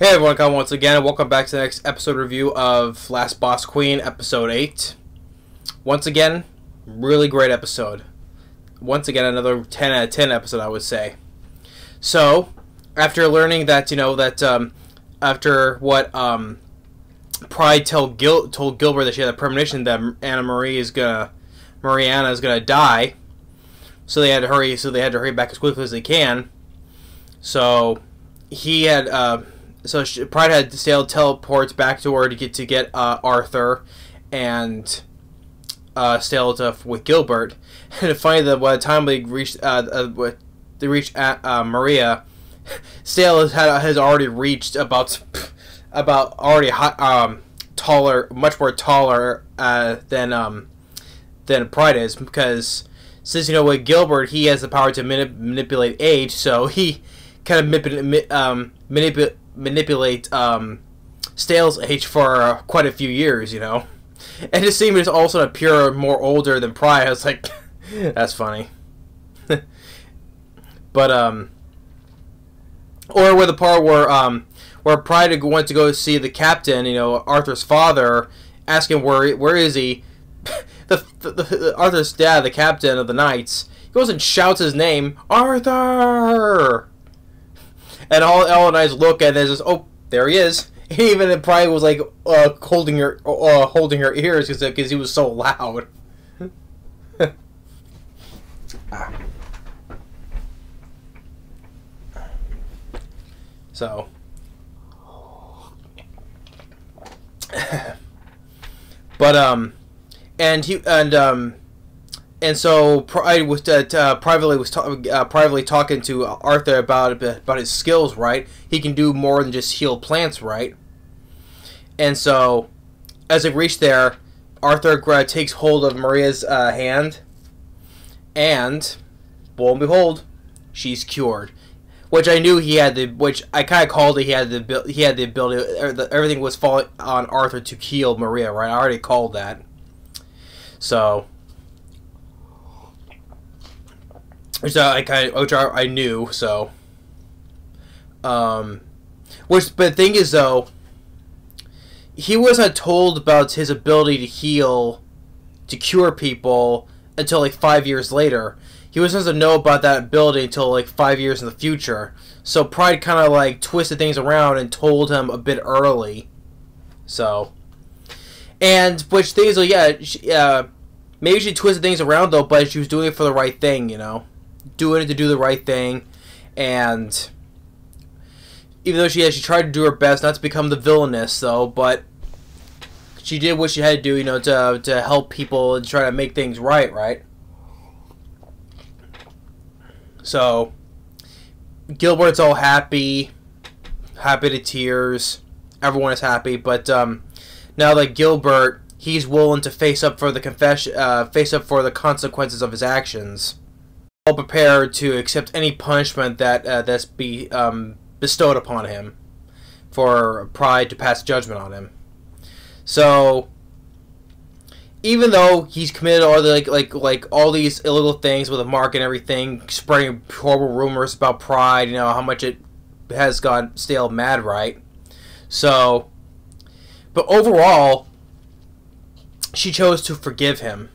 Hey everyone, come once again, and welcome back to the next episode review of Last Boss Queen, episode 8. Once again, really great episode. Once again, another 10 out of 10 episode, I would say. So, after learning that, after what Pride told Gilbert that she had a premonition that Mariana is gonna die, so they had to hurry back as quickly as they can. So he had Pride had Stale teleports back to her to get Arthur and Stale with Gilbert. And it's funny that by the time they reached Maria, Stale has already reached taller, much more taller than Pride is, because since with Gilbert he has the power to manipulate age, so he kind of manipulate Stale's age for quite a few years, and just seeing him also appear more older than Pride, I was like, that's funny. But or with the part where Pride went to go see the captain, Arthur's father, asking where is he. Arthur's dad, the captain of the knights, he goes and shouts his name, Arthur. And all the knights look, and there's just, oh, there he is. Even Pride was like holding her ears because he was so loud. So, but and so Pride was privately talking to Arthur about his skills, right? He can do more than just heal plants, right? And so, as they reach there, Arthur takes hold of Maria's hand, and lo and behold, she's cured. Which I knew he had which I kind of called it. He had the ability. Everything was falling on Arthur to heal Maria, right? I already called that. So. Which I knew, so. But the thing is, though, he wasn't told about his ability to heal, to cure people, until like 5 years later. He wasn't supposed to know about that ability until like 5 years in the future. So Pride kind of like twisted things around and told him a bit early. So. And, which things, maybe she twisted things around, though, but she was doing it for the right thing, doing it to do the right thing, and even though she tried to do her best not to become the villainess, though, but she did what she had to do, to help people and try to make things right. So Gilbert's all happy to tears. Everyone is happy, but now that Gilbert, he's willing to face up for the consequences of his actions. All prepared to accept any punishment that's bestowed upon him for Pride to pass judgment on him. So even though he's committed all the all these illegal things with a mark and everything, spreading horrible rumors about Pride, how much it has got Stale mad, right? So, but overall, she chose to forgive him.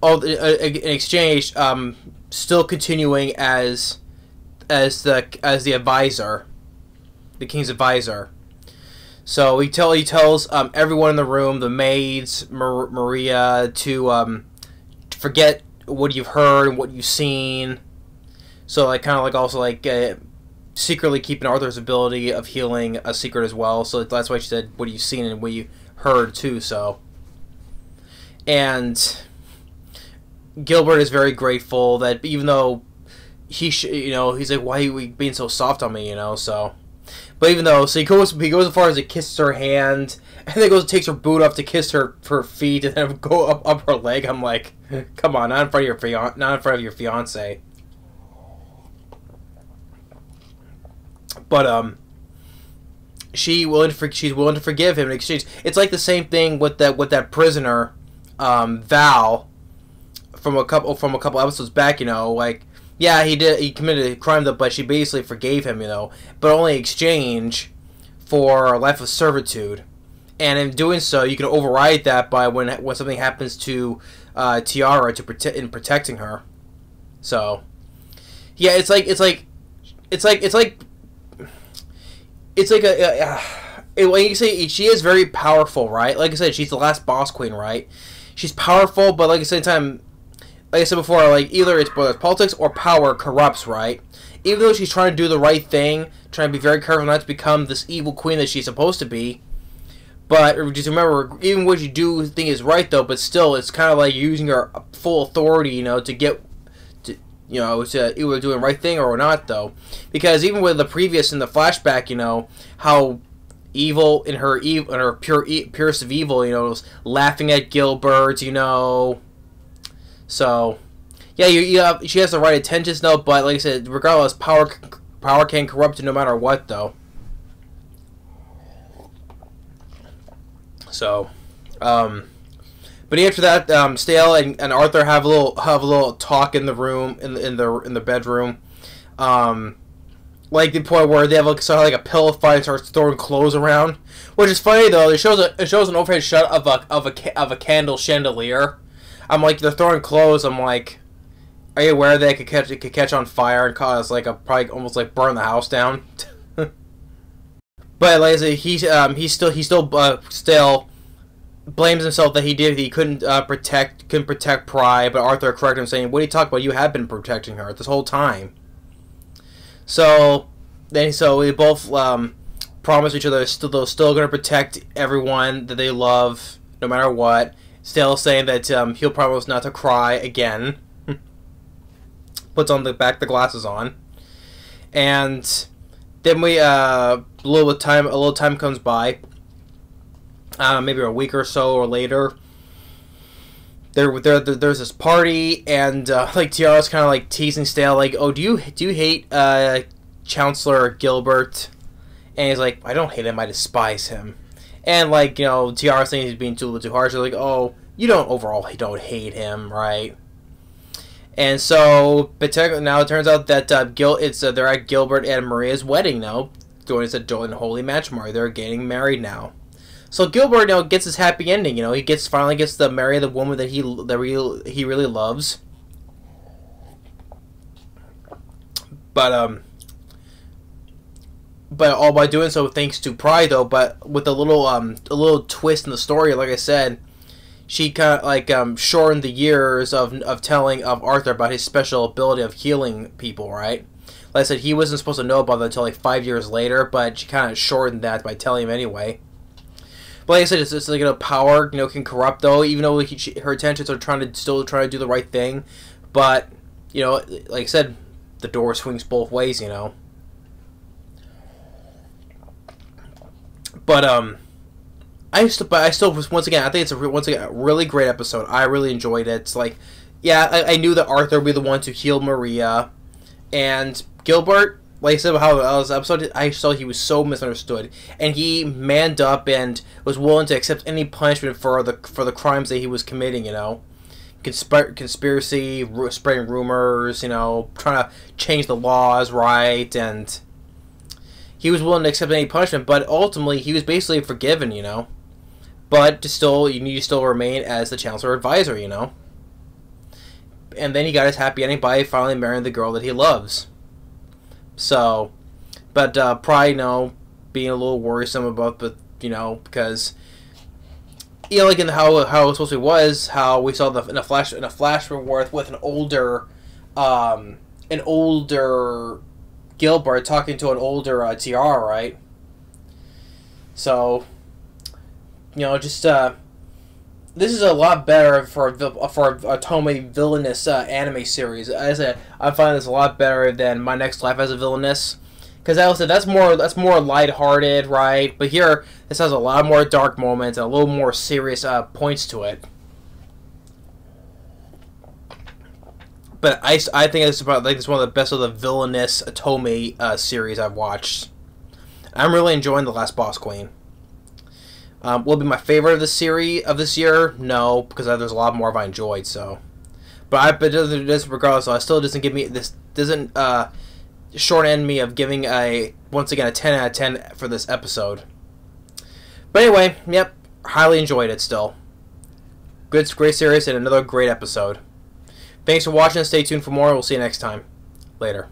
In exchange, still continuing as the advisor, the king's advisor. So he tells everyone in the room, the maids, Maria, to forget what you've heard and what you've seen. So secretly keeping Arthur's ability of healing a secret as well. So that's why she said what you've seen and what you heard too. So, and Gilbert is very grateful that even though he's like, why are you being so soft on me, so. But even though, so he goes as far as to kiss her hand, and then takes her boot off to kiss her feet, and then go up her leg. I'm like, come on, not in front of your fiance. But she's willing to forgive him in exchange. It's like the same thing with that prisoner, Val, from a couple episodes back. yeah, he did. He committed a crime, though, but she basically forgave him, you know, but only in exchange for a life of servitude. And in doing so, you can override that by when something happens to Tiara in protecting her. So, yeah, when you say she is very powerful, right? Like I said, she's the last boss queen, right? She's powerful, but like at the same time, like I said before, like either it's politics or power corrupts, right? Even though she's trying to do the right thing, trying to be very careful not to become this evil queen that she's supposed to be. But just remember, even what you do think is right, though, but still, it's kind of like using your full authority, you know, to get, to either doing the right thing or not, though. Because even with the previous in the flashback, you know, how evil in her purest of evil, you know, was laughing at Gilbert, you know. So, yeah, she has the right intentions, though. But like I said, regardless, power can corrupt you no matter what, though. So, but after that, Stale and Arthur have a little talk in the room in the bedroom, like the point where they have like a pillow fight and starts throwing clothes around, which is funny though. It shows an overhead shot of a candle chandelier. I'm like, they're throwing clothes. I'm like, are you aware that it could catch on fire and cause like probably almost like burn the house down? But like I said, he still blames himself that he couldn't protect Pry. But Arthur corrected him, saying, "What are you talking about? You have been protecting her this whole time." So we both promise each other they're still going to protect everyone that they love no matter what. Still saying that he'll promise not to cry again. Puts on the glasses on, and then we a little time comes by, maybe a week or so or later. There's this party, and like Tiara's kind of like teasing Stale, like, "Oh, do you hate Chancellor Gilbert?" And he's like, "I don't hate him, I despise him." And like, you know, Tiara's saying he's being too harsh. They're like, "Oh, you don't hate him, right?" And so, but now it turns out that they're at Gilbert and Maria's wedding now. It's a joint holy matrimony. They're getting married now. So Gilbert now gets his happy ending. You know, he finally gets to marry the woman that he really loves. But all by doing so thanks to Pride, though. But with a little twist in the story, like I said. She kind of like shortened the years of telling Arthur about his special ability of healing people, right? Like I said, he wasn't supposed to know about that until like 5 years later, but she kind of shortened that by telling him anyway. But like I said, it's like, you know, power, you know, can corrupt though, even though her intentions are still trying to do the right thing. But you know, like I said, the door swings both ways, you know. But I still once again, I think it's a really great episode. I really enjoyed it. It's like, yeah, I knew that Arthur would be the one to heal Maria, and Gilbert, like I said, how this episode, I saw he was so misunderstood, and he manned up and was willing to accept any punishment for the crimes that he was committing. You know, conspiracy, spreading rumors. You know, trying to change the laws, right, and he was willing to accept any punishment. But ultimately, he was basically forgiven. You know. But you need to still remain as the Chancellor Advisor, you know. And then he got his happy ending by finally marrying the girl that he loves. So, but Pride, you know, being a little worrisome about, but you know, because you know, like in how it supposed to was, how we saw in a flash reward with an older Gilbert talking to an older Tiara, right? So. You know, just this is a lot better for a Tomy villainous anime series. As I find this a lot better than My Next Life as a Villainous, because I said that's more lighthearted, right? But here, this has a lot more dark moments and a little more serious points to it. But I think it's one of the best of the villainous Tomy series I've watched. I'm really enjoying The Last Boss Queen. Will it be my favorite of the series of this year? No, because there's a lot more I enjoyed. So, But it doesn't regardless. I still doesn't give me this doesn't short end me of giving a once again a 10 out of 10 for this episode. But anyway, yep, highly enjoyed it still. Good, great series and another great episode. Thanks for watching. Stay tuned for more. We'll see you next time. Later.